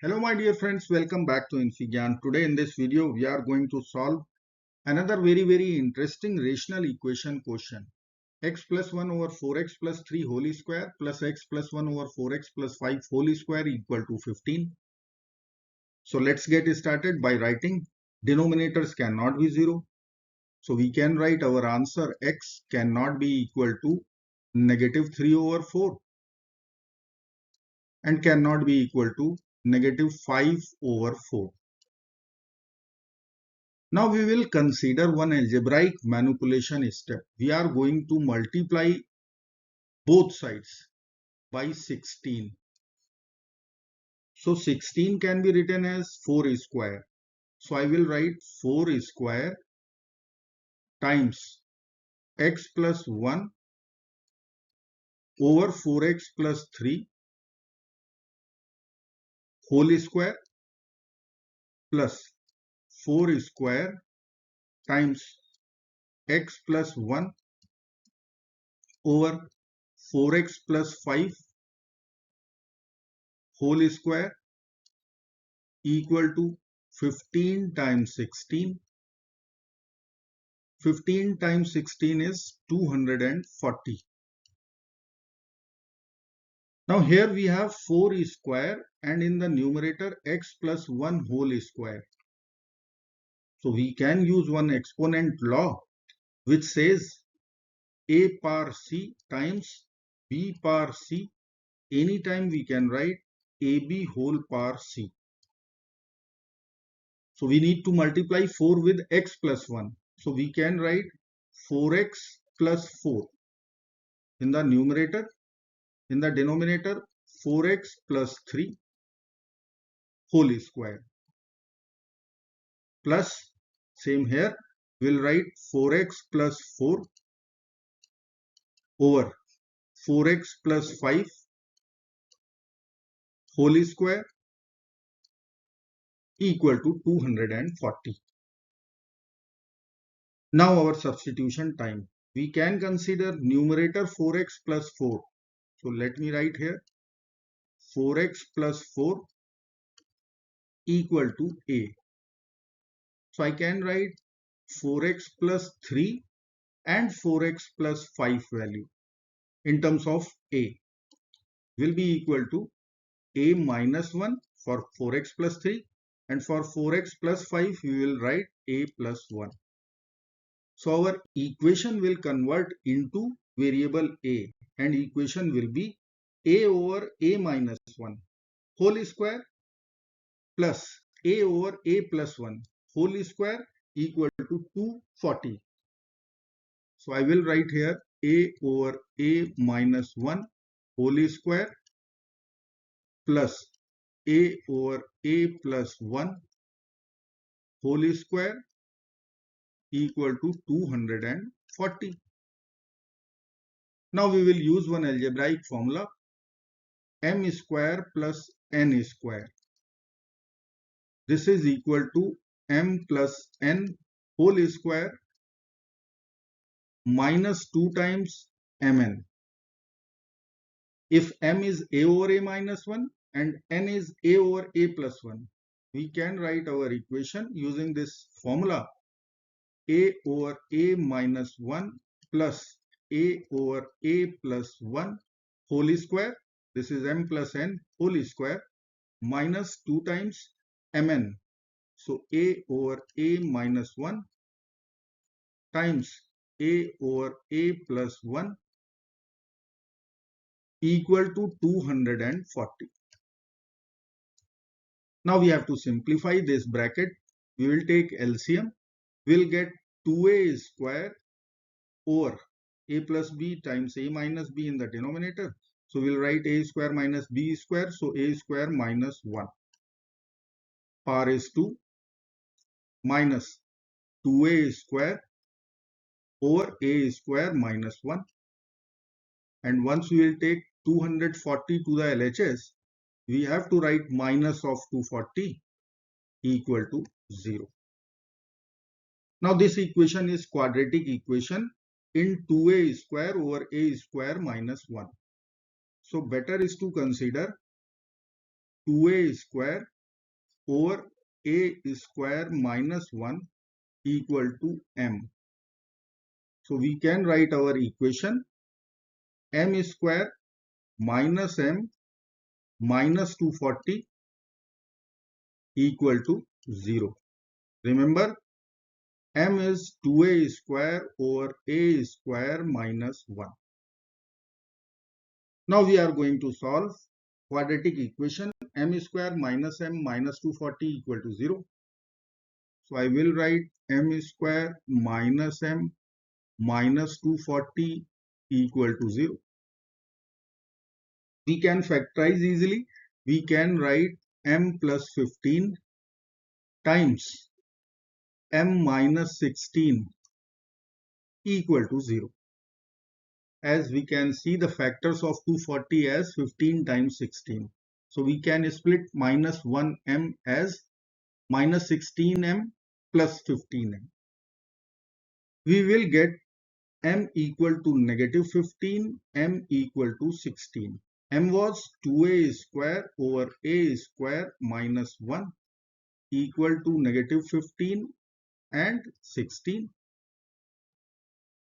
Hello my dear friends, welcome back to InfyGyan. Today in this video we are going to solve another very interesting rational equation question. X plus 1 over 4x plus 3 whole square plus x plus 1 over 4x plus 5 whole square equal to 15. So let's get started by writing denominators cannot be 0. So we can write our answer x cannot be equal to negative 3 over 4 and cannot be equal to negative 5 over 4. Now we will consider one algebraic manipulation step. We are going to multiply both sides by 16. So 16 can be written as 4 square. So I will write 4 square times x plus 1 over 4x plus 3 whole square plus 4 square times x plus 1 over 4x plus 5 whole square equal to 15 times 16. 15 times 16 is 240. Now here we have 4 square and in the numerator x plus 1 whole square. So we can use one exponent law which says a power c times b power c. Anytime we can write ab whole power c. So we need to multiply 4 with x plus 1. So we can write 4x plus 4 in the numerator. In the denominator 4x plus 3 whole square plus same here we'll write 4x plus 4 over 4x plus 5 whole square equal to 240. Now our substitution time. We can consider numerator 4x plus 4. So let me write here 4x plus 4 equal to a. So I can write 4x plus 3 and 4x plus 5 value in terms of a will be equal to a minus 1 for 4x plus 3 and for 4x plus 5 we will write a plus 1. So our equation will convert into variable a and equation will be a over a minus 1 whole square plus a over a plus 1 whole square equal to 240. So I will write here a over a minus 1 whole square plus a over a plus 1 whole square equal to 240. Now we will use one algebraic formula m square plus n square. This is equal to m plus n whole square minus 2 times mn. If m is a over a minus 1 and n is a over a plus 1, we can write our equation using this formula a over a minus 1 plus a over a plus 1 whole square. This is m plus n whole square minus 2 times mn. So a over a minus 1 times a over a plus 1 equal to 240. Now we have to simplify this bracket. We will take LCM. We will get 2a square over a plus b times a minus b in the denominator. So we will write a square minus b square. So a square minus 1 power is 2 minus 2a square over a square minus 1. And once we will take 240 to the LHS, we have to write minus of 240 equal to 0. Now this equation is quadratic equation in 2a square over a square minus 1. So better is to consider 2a square over a square minus 1 equal to m. So we can write our equation m square minus m minus 240 equal to 0. Remember, m is 2a square over a square minus 1. Now we are going to solve quadratic equation m square minus m minus 240 equal to 0. So I will write m square minus m minus 240 equal to 0. We can factorize easily. We can write m plus 15 times m minus 16 equal to 0. As we can see the factors of 240 as 15 times 16. So we can split minus 1m as minus 16m plus 15m. We will get m equal to negative 15, m equal to 16. M was 2a square over a square minus 1 equal to negative 15 and 16.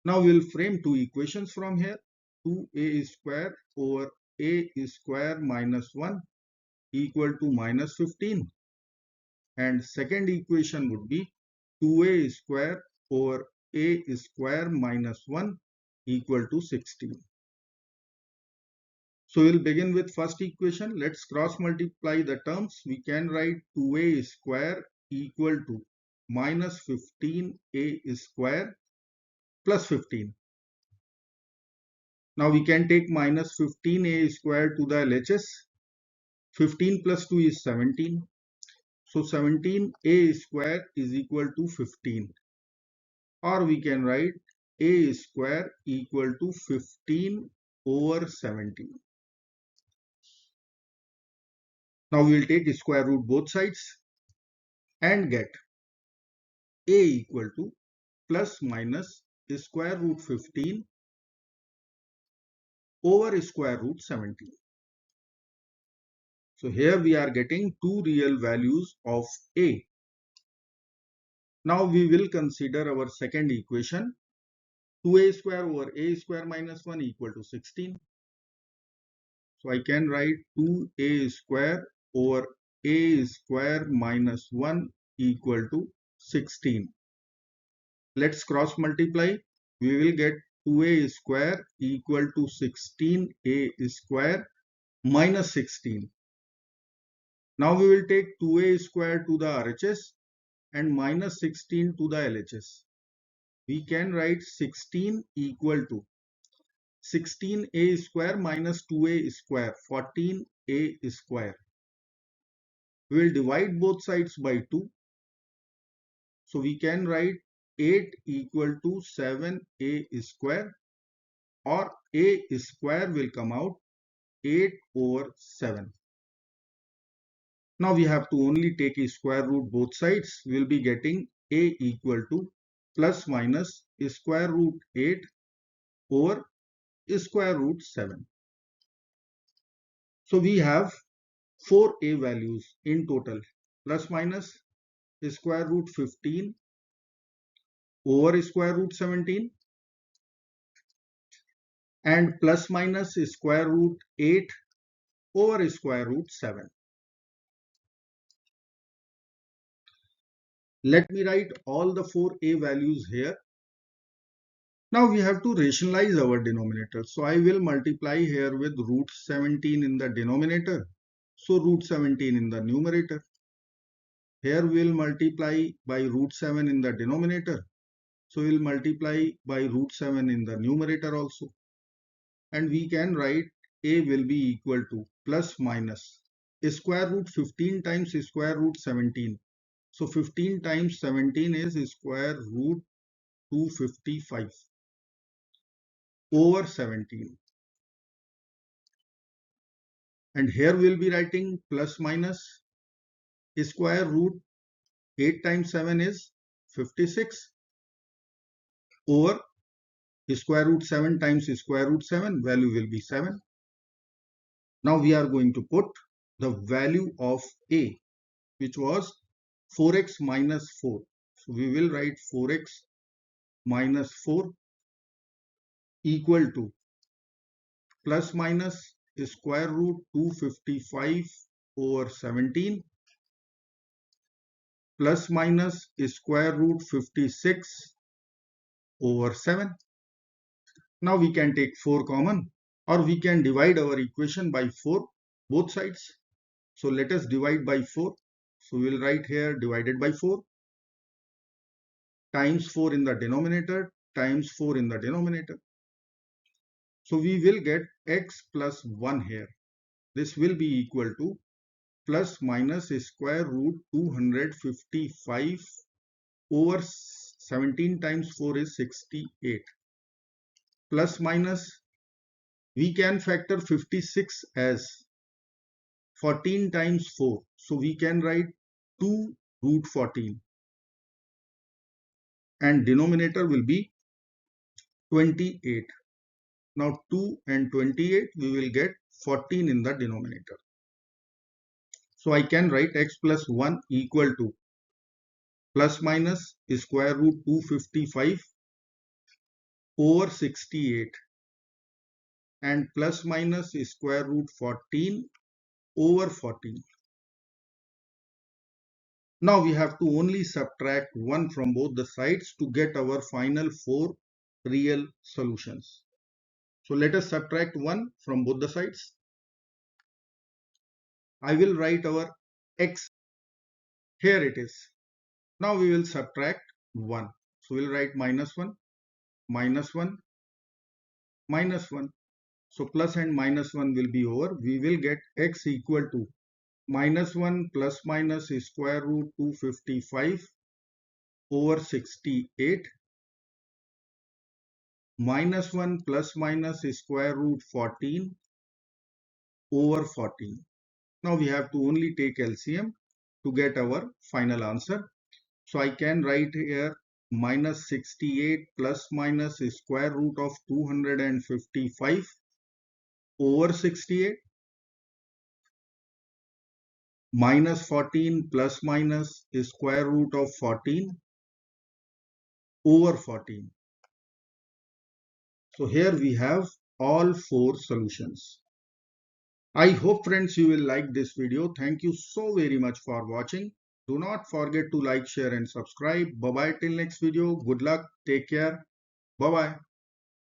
Now we will frame two equations from here. 2a square over a square minus 1 equal to minus 15. And second equation would be 2a square over a square minus 1 equal to 16. So we'll begin with first equation. Let's cross multiply the terms. We can write 2a square equal to minus 15a square plus 15. Now we can take minus 15a square to the LHS. 15 plus 2 is 17. So 17a square is equal to 15. Or we can write a square equal to 15 over 17. Now we will take square root both sides and get a equal to plus minus square root 15 over square root 17. So here we are getting two real values of a. Now we will consider our second equation. 2a square over a square minus 1 equal to 16. So I can write 2a square over a square minus 1 equal to 16. Let's cross multiply. We will get 2a square equal to 16a square minus 16. Now we will take 2a square to the RHS and minus 16 to the LHS. We can write 16 equal to 16a square minus 2a square, 14a square. We will divide both sides by 2. So we can write 8 equal to 7a square, or a square will come out 8 over 7. Now we have to only take a square root both sides. We will be getting a equal to plus minus square root 8 over square root 7. So we have 4 a values in total. Plus minus square root 15 over square root 17 and plus minus square root 8 over square root 7. Let me write all the 4 a values here. Now we have to rationalize our denominator. So I will multiply here with root 17 in the denominator. So root 17 in the numerator. Here we will multiply by root 7 in the denominator. So we will multiply by root 7 in the numerator also. And we can write a will be equal to plus minus square root 15 times square root 17. So 15 times 17 is square root 255 over 17. And here we will be writing plus minus square root 8 times 7 is 56 over square root 7 times square root 7, value will be 7. Now we are going to put the value of a, which was 4x minus 4. So we will write 4x minus 4 equal to plus minus square root 255 over 17 plus minus square root 56 over 7. Now we can take 4 common, or we can divide our equation by 4 both sides. So let us divide by 4. So we will write here divided by 4 times 4 in the denominator times 4 in the denominator. So we will get x plus 1 here. This will be equal to plus minus square root 255 over 17 times 4 is 68. Plus minus, we can factor 56 as 14 times 4. So we can write 2 root 14. And denominator will be 28. Now 2 and 28, we will get 14 in the denominator. So I can write x plus 1 equal to plus minus square root 255 over 68 and plus minus square root 14 over 14. Now we have to only subtract 1 from both the sides to get our final 4 real solutions. So let us subtract 1 from both the sides. I will write our x. Here it is. Now we will subtract 1. So we will write minus 1, minus 1, minus 1. So plus and minus 1 will be over. We will get x equal to minus 1 plus minus square root 255 over 68 minus 1 plus minus square root 14 over 14. Now we have to only take LCM to get our final answer. So I can write here minus 68 plus minus square root of 255 over 68 minus 14 plus minus square root of 14 over 14. So here we have all 4 solutions. I hope friends you will like this video. Thank you so very much for watching. Do not forget to like, share and subscribe. Bye bye till next video. Good luck. Take care. Bye bye.